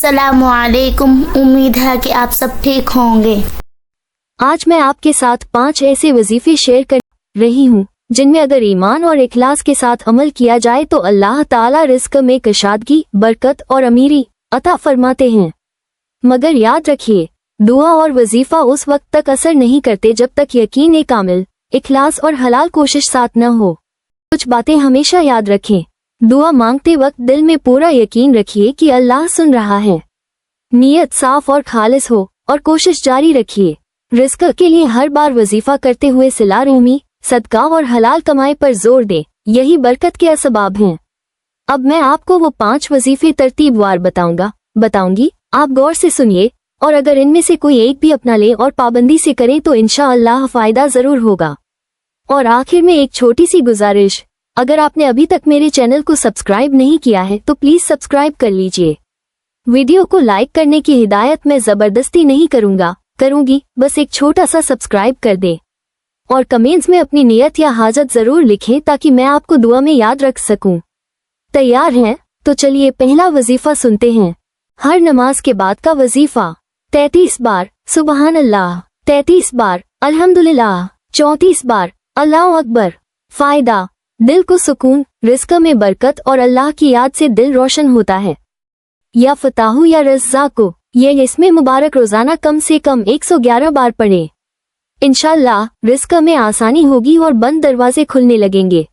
अस्सलामु अलैकुम। उम्मीद है कि आप सब ठीक होंगे। आज मैं आपके साथ 5 ऐसे वजीफे शेयर कर रही हूँ जिनमें अगर ईमान और इखलास के साथ अमल किया जाए तो अल्लाह ताला रिस्क में कशादगी, बरकत और अमीरी अता फरमाते हैं। मगर याद रखिए, दुआ और वजीफा उस वक्त तक असर नहीं करते जब तक यकीन कामिल, इखलास और हलाल कोशिश साथ न हो। कुछ बातें हमेशा याद रखें। दुआ मांगते वक्त दिल में पूरा यकीन रखिए कि अल्लाह सुन रहा है। नीयत साफ और खालिस हो और कोशिश जारी रखिए। रिस्क के लिए हर बार वजीफा करते हुए सिला रहमी, सदका और हलाल कमाई पर जोर दे, यही बरकत के असबाब हैं। अब मैं आपको वो 5 वजीफे तरतीबवार बताऊंगी। आप गौर से सुनिए और अगर इनमें से कोई एक भी अपना ले और पाबंदी से करें तो इंशाअल्लाह फायदा जरूर होगा। और आखिर में एक छोटी सी गुजारिश, अगर आपने अभी तक मेरे चैनल को सब्सक्राइब नहीं किया है तो प्लीज सब्सक्राइब कर लीजिए। वीडियो को लाइक करने की हिदायत मैं जबरदस्ती नहीं करूंगी, बस एक छोटा सा सब्सक्राइब कर दे और कमेंट्स में अपनी नियत या हाजत जरूर लिखें ताकि मैं आपको दुआ में याद रख सकूं। तैयार हैं? तो चलिए पहला वजीफा सुनते हैं। हर नमाज के बाद का वजीफा 33 बार सुबहान अल्लाह, 33 बार अल्हम्दुलिल्लाह, 34 बार अल्लाह अकबर। फायदा, दिल को सुकून, रिस्क में बरकत और अल्लाह की याद से दिल रोशन होता है। या फताहू या रज़्ज़ाक़ु, ये इसमें मुबारक रोजाना कम से कम 111 बार पढ़े। इंशाअल्लाह रिस्क में आसानी होगी और बंद दरवाजे खुलने लगेंगे।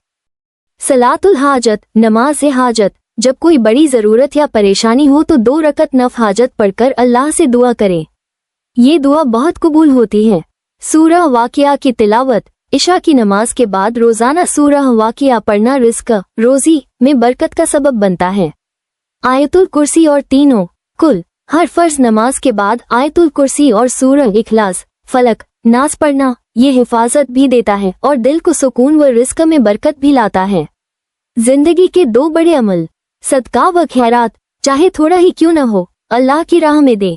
सलातुल हाजत, नमाज हाजत, जब कोई बड़ी जरूरत या परेशानी हो तो 2 रकत नफ हाजत पढ़कर अल्लाह से दुआ करें। ये दुआ बहुत कबूल होती है। सूरह वाक़िया की तिलावत, इशा की नमाज के बाद रोजाना सूरह वाक़िया पढ़ना रिस्क, रोजी में बरकत का सबब बनता है। आयतुल कुर्सी और तीनों कुल, हर फर्ज नमाज के बाद आयतुल कुर्सी और सूरह इखलास, फलक, नास पढ़ना ये हिफाजत भी देता है और दिल को सुकून व रिस्क में बरकत भी लाता है। जिंदगी के 2 बड़े अमल, सदका व खैरात, चाहे थोड़ा ही क्यों न हो, अल्लाह की राह में दे।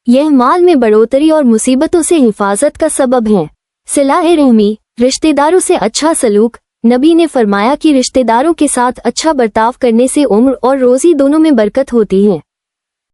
यह माल में बढ़ोतरी और मुसीबतों से हिफाजत का सबब है। सिलाए रहमी, रिश्तेदारों से अच्छा सलूक, नबी ने फरमाया कि रिश्तेदारों के साथ अच्छा बर्ताव करने से उम्र और रोजी दोनों में बरकत होती है।